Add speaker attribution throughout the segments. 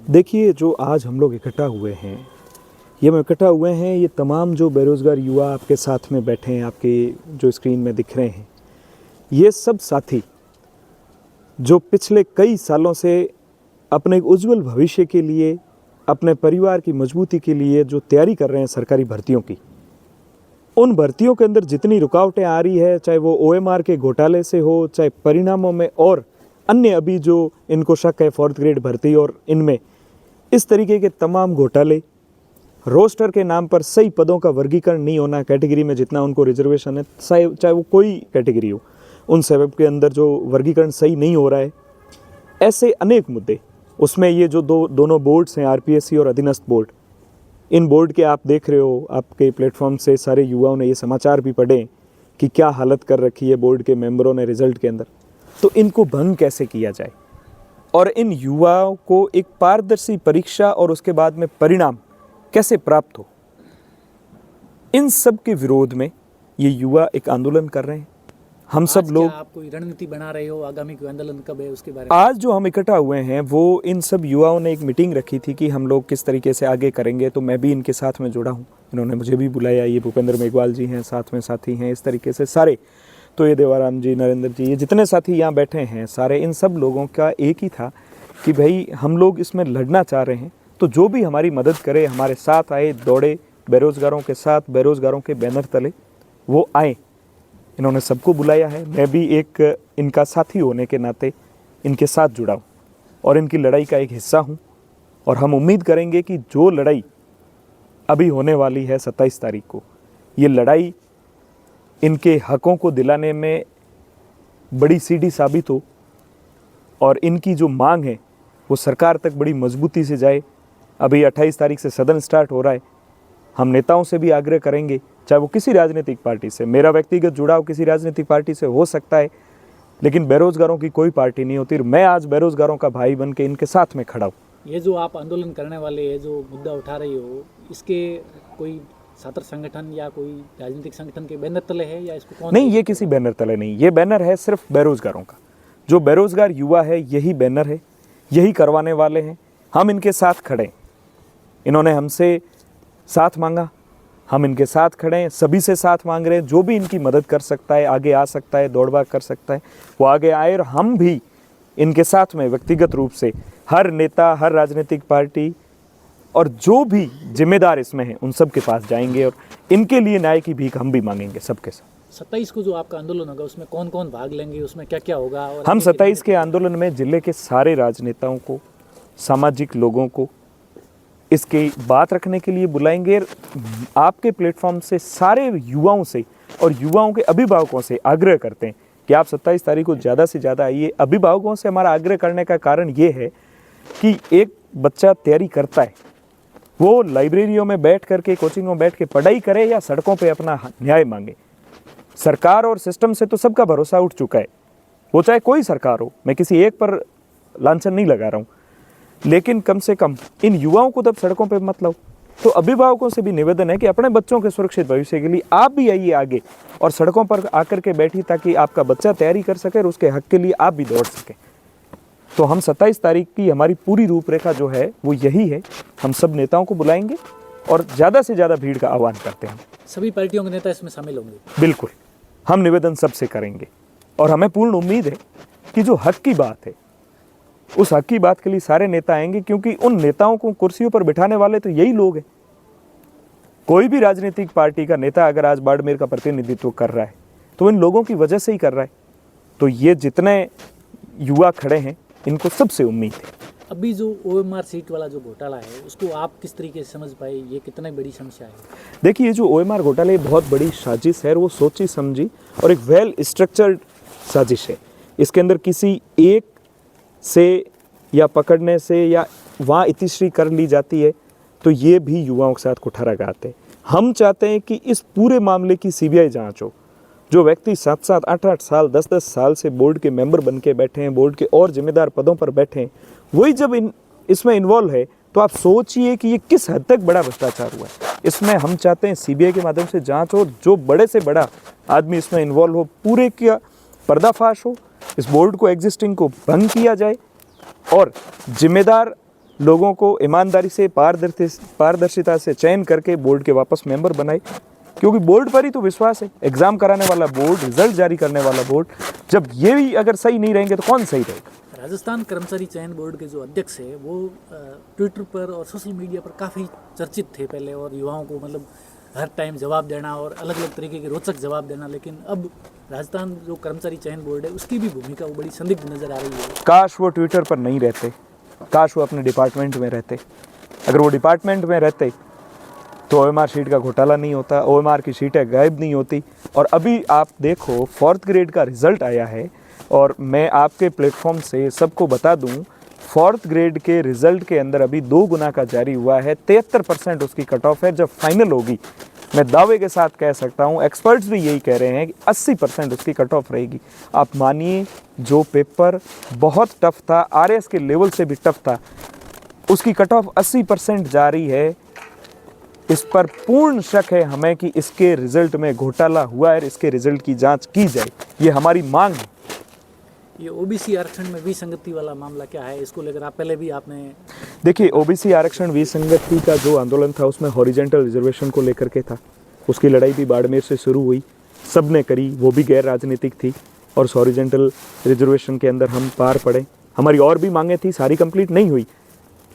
Speaker 1: देखिए, जो आज हम लोग इकट्ठा हुए हैं, ये तमाम जो बेरोज़गार युवा आपके साथ में बैठे हैं, आपके जो स्क्रीन में दिख रहे हैं, ये सब साथी जो पिछले कई सालों से अपने एक उज्जवल भविष्य के लिए, अपने परिवार की मजबूती के लिए जो तैयारी कर रहे हैं सरकारी भर्तियों की, उन भर्तियों के अंदर जितनी रुकावटें आ रही है, चाहे वो ओएमआर के घोटाले से हो, चाहे परिणामों में और अन्य अभी जो इनको शक है 4th ग्रेड भर्ती और इनमें इस तरीके के तमाम घोटाले, रोस्टर के नाम पर सही पदों का वर्गीकरण नहीं होना, कैटेगरी में जितना उनको रिजर्वेशन है, चाहे वो कोई कैटेगरी हो, उन सब के अंदर जो वर्गीकरण सही नहीं हो रहा है, ऐसे अनेक मुद्दे। उसमें ये जो दोनों बोर्ड्स हैं, आरपीएससी और अधीनस्थ बोर्ड, इन बोर्ड के आप देख रहे हो, आपके प्लेटफॉर्म से सारे युवाओं ने ये समाचार भी पढ़े कि क्या हालत कर रखी है बोर्ड के मेंबरों ने रिजल्ट के अंदर। तो इनको भंग कैसे किया जाए और इन युवाओं को एक पारदर्शी परीक्षा और उसके बाद में परिणाम कैसे प्राप्त हो, इन सब के विरोध में ये युवा एक आंदोलन कर रहे हैं। हम सब लोग
Speaker 2: आप कोई रणनीति बना रहे हो, आगामी कोई आंदोलन कब है उसके बारे में?
Speaker 1: आज जो हम इकट्ठा हुए हैं वो इन सब युवाओं ने एक मीटिंग रखी थी कि हम लोग किस तरीके से आगे करेंगे, तो मैं भी इनके साथ में जुड़ा हूँ। इन्होंने मुझे भी बुलाया, ये भूपेंद्र मेघवाल जी हैं, साथ में साथी हैं, इस तरीके से सारे, तो ये देवाराम जी, नरेंद्र जी, ये जितने साथी यहाँ बैठे हैं सारे, इन सब लोगों का एक ही था कि भाई हम लोग इसमें लड़ना चाह रहे हैं, तो जो भी हमारी मदद करे, हमारे साथ आए, दौड़े, बेरोज़गारों के साथ, बेरोज़गारों के बैनर तले वो आए। इन्होंने सबको बुलाया है, मैं भी एक इनका साथी होने के नाते इनके साथ जुड़ा हूँ और इनकी लड़ाई का एक हिस्सा हूँ। और हम उम्मीद करेंगे कि जो लड़ाई अभी होने वाली है 27 तारीख को, ये लड़ाई इनके हकों को दिलाने में बड़ी सीढ़ी साबित हो और इनकी जो मांग है वो सरकार तक बड़ी मजबूती से जाए। अभी 28 तारीख से सदन स्टार्ट हो रहा है, हम नेताओं से भी आग्रह करेंगे, चाहे वो किसी राजनीतिक पार्टी से, मेरा व्यक्तिगत जुड़ाव किसी राजनीतिक पार्टी से हो सकता है, लेकिन बेरोज़गारों की कोई पार्टी नहीं होती। मैं आज बेरोज़गारों का भाई बन के इनके साथ में खड़ा हूँ।
Speaker 2: ये जो आप आंदोलन करने वाले हैं, जो मुद्दा उठा रही हो, इसके कोई छात्र संगठन या कोई राजनीतिक संगठन के बैनर तले है या इसको कौन?
Speaker 1: नहीं, ये किसी बैनर तले नहीं, ये बैनर है सिर्फ बेरोज़गारों का। जो बेरोज़गार युवा है यही बैनर है, यही करवाने वाले हैं। हम इनके साथ खड़े, इन्होंने हमसे साथ मांगा, हम इनके साथ खड़े हैं, सभी से साथ मांग रहे हैं। जो भी इनकी मदद कर सकता है, आगे आ सकता है, दौड़ भाग कर सकता है, वो आगे आए। और हम भी इनके साथ में व्यक्तिगत रूप से हर नेता, हर राजनीतिक पार्टी और जो भी जिम्मेदार इसमें हैं उन सब के पास जाएंगे और इनके लिए न्याय की भीख हम भी मांगेंगे सबके साथ।
Speaker 2: 27 को जो आपका आंदोलन होगा उसमें कौन कौन भाग लेंगे, उसमें क्या क्या होगा? और
Speaker 1: हम 27 के आंदोलन में जिले के सारे राजनेताओं को, सामाजिक लोगों को इसकी बात रखने के लिए बुलाएंगे। आपके प्लेटफॉर्म से सारे युवाओं से और युवाओं के अभिभावकों से आग्रह करते हैं कि आप 27 तारीख को ज़्यादा से ज़्यादा आइए। अभिभावकों से हमारा आग्रह करने का कारण ये है कि एक बच्चा तैयारी करता है, वो लाइब्रेरियों में बैठ करके, कोचिंगों में बैठ के पढ़ाई करे या सड़कों पे अपना न्याय मांगे। सरकार और सिस्टम से तो सबका भरोसा उठ चुका है, वो चाहे कोई सरकार हो, मैं किसी एक पर लांछन नहीं लगा रहा हूँ, लेकिन कम से कम इन युवाओं को तब सड़कों पे मत लाओ। तो अभिभावकों से भी निवेदन है कि अपने बच्चों के सुरक्षित भविष्य के लिए आप भी आइए आगे और सड़कों पर आकर के बैठिए, ताकि आपका बच्चा तैयारी कर सके और उसके हक के लिए आप भी दौड़ सकें। तो हम 27 तारीख की हमारी पूरी रूपरेखा जो है वो यही है। हम सब नेताओं को बुलाएंगे और ज़्यादा से ज़्यादा भीड़ का आह्वान करते हैं।
Speaker 2: सभी पार्टियों के नेता इसमें शामिल होंगे?
Speaker 1: बिल्कुल, हम निवेदन सबसे करेंगे और हमें पूर्ण उम्मीद है कि जो हक की बात है उस हक की बात के लिए सारे नेता आएंगे, क्योंकि उन नेताओं को कुर्सियों पर बिठाने वाले तो यही लोग हैं। कोई भी राजनीतिक पार्टी का नेता अगर आज बाड़मेर का प्रतिनिधित्व कर रहा है तो इन लोगों की वजह से ही कर रहा है। तो ये जितने युवा खड़े हैं इनको सबसे उम्मीद है।
Speaker 2: अभी जो ओएमआर सीट वाला जो घोटाला है उसको आप किस तरीके से समझ पाए, ये कितनी बड़ी समस्या है?
Speaker 1: देखिए, जो ओएमआर घोटाले बहुत बड़ी साजिश है, वो सोची समझी और एक वेल स्ट्रक्चर्ड साजिश है। इसके अंदर किसी एक से या पकड़ने से या वहाँ इतिश्री कर ली जाती है, तो ये भी युवाओं के साथ कुठाराघात है। हम चाहते हैं कि इस पूरे मामले की सीबीआई जांच हो। जो व्यक्ति 7-7, 8-8 साल, 10-10 साल से बोर्ड के मेंबर बन के बैठे हैं, बोर्ड के और जिम्मेदार पदों पर बैठे हैं, वही जब इसमें इन्वॉल्व है, तो आप सोचिए कि ये किस हद तक बड़ा भ्रष्टाचार हुआ है। इसमें हम चाहते हैं सीबीआई के माध्यम से जांच हो, जो बड़े से बड़ा आदमी इसमें इन्वॉल्व हो, पूरे का पर्दाफाश हो, इस बोर्ड को एग्जिस्टिंग को भंग किया जाए और जिम्मेदार लोगों को ईमानदारी से पारदर्शिता से चयन करके बोर्ड के वापस मेंबर बनाए, क्योंकि बोर्ड पर ही तो विश्वास है। एग्ज़ाम कराने वाला बोर्ड, रिजल्ट जारी करने वाला बोर्ड, जब ये भी अगर सही नहीं रहेंगे तो कौन सही रहेगा।
Speaker 2: राजस्थान कर्मचारी चयन बोर्ड के जो अध्यक्ष है वो ट्विटर पर और सोशल मीडिया पर काफ़ी चर्चित थे पहले, और युवाओं को मतलब हर टाइम जवाब देना और अलग अलग तरीके के रोचक जवाब देना, लेकिन अब राजस्थान जो कर्मचारी चयन बोर्ड है उसकी भी भूमिका वो बड़ी संदिग्ध नज़र आ रही है।
Speaker 1: काश वो ट्विटर पर नहीं रहते, काश वो अपने डिपार्टमेंट में रहते। अगर वो डिपार्टमेंट में रहते तो OMR शीट का घोटाला नहीं होता, OMR की सीटें गायब नहीं होती। और अभी आप देखो 4th ग्रेड का रिज़ल्ट आया है, और मैं आपके प्लेटफॉर्म से सबको बता दूं 4th ग्रेड के रिज़ल्ट के अंदर अभी 2 गुना का जारी हुआ है। 73% उसकी कट ऑफ है। जब फाइनल होगी मैं दावे के साथ कह सकता हूं, एक्सपर्ट्स भी यही कह रहे हैं कि 80% उसकी कट ऑफ रहेगी। आप मानिए जो पेपर बहुत टफ था, RS के लेवल से भी टफ था, उसकी कट ऑफ 80% जा रही है। इस पर पूर्ण शक है हमें कि इसके रिजल्ट में घोटाला हुआ है, इसके रिजल्ट की जांच की जाए, ये हमारी मांग है।
Speaker 2: ये OBC आरक्षण में विसंगति वाला मामला क्या है, इसको लेकर आप पहले भी आपने
Speaker 1: देखिए, OBC आरक्षण विसंगति का जो आंदोलन था उसमें हॉरिजेंटल रिजर्वेशन को लेकर के था। उसकी लड़ाई भी बाड़मेर से शुरू हुई, सब ने करी, वो भी गैर राजनीतिक थी, और उस हॉरिजेंटल रिजर्वेशन के अंदर हम पार पड़े। हमारी और भी मांगें थी, सारी कंप्लीट नहीं हुई,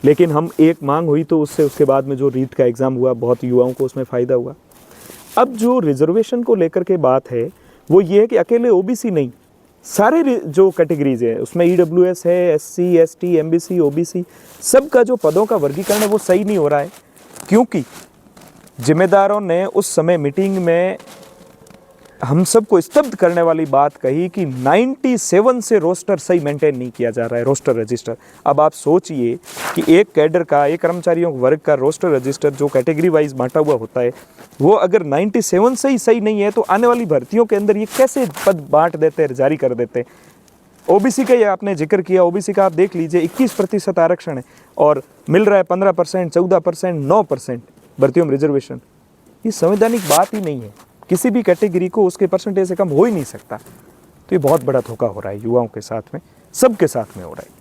Speaker 1: लेकिन हम एक मांग हुई तो उसके बाद में जो रीट का एग्ज़ाम हुआ, बहुत युवाओं को उसमें फ़ायदा हुआ। अब जो रिजर्वेशन को लेकर के बात है वो ये है कि अकेले OBC नहीं, सारे जो कैटेगरीज है उसमें EWS है, SC, ST, MBC, OBC, सबका जो पदों का वर्गीकरण है वो सही नहीं हो रहा है, क्योंकि जिम्मेदारों ने उस समय मीटिंग में हम सबको स्तब्ध करने वाली बात कही कि 97 से रोस्टर सही मेंटेन नहीं किया जा रहा है, रोस्टर रजिस्टर। अब आप सोचिए कि एक कैडर का, एक कर्मचारियों वर्ग का रोस्टर रजिस्टर जो कैटेगरी वाइज बांटा हुआ होता है, वो अगर 97 से ही सही नहीं है तो आने वाली भर्तियों के अंदर ये कैसे पद बांट देते हैं, जारी कर देते हैं। OBC का ये आपने जिक्र किया, OBC का आप देख लीजिए 21% आरक्षण है और मिल रहा है 15%, 14%, 9% भर्तियों में रिजर्वेशन। ये संवैधानिक बात ही नहीं है, किसी भी कैटेगरी को उसके परसेंटेज से कम हो ही नहीं सकता। तो ये बहुत बड़ा धोखा हो रहा है युवाओं के साथ में, सबके साथ में हो रहा है।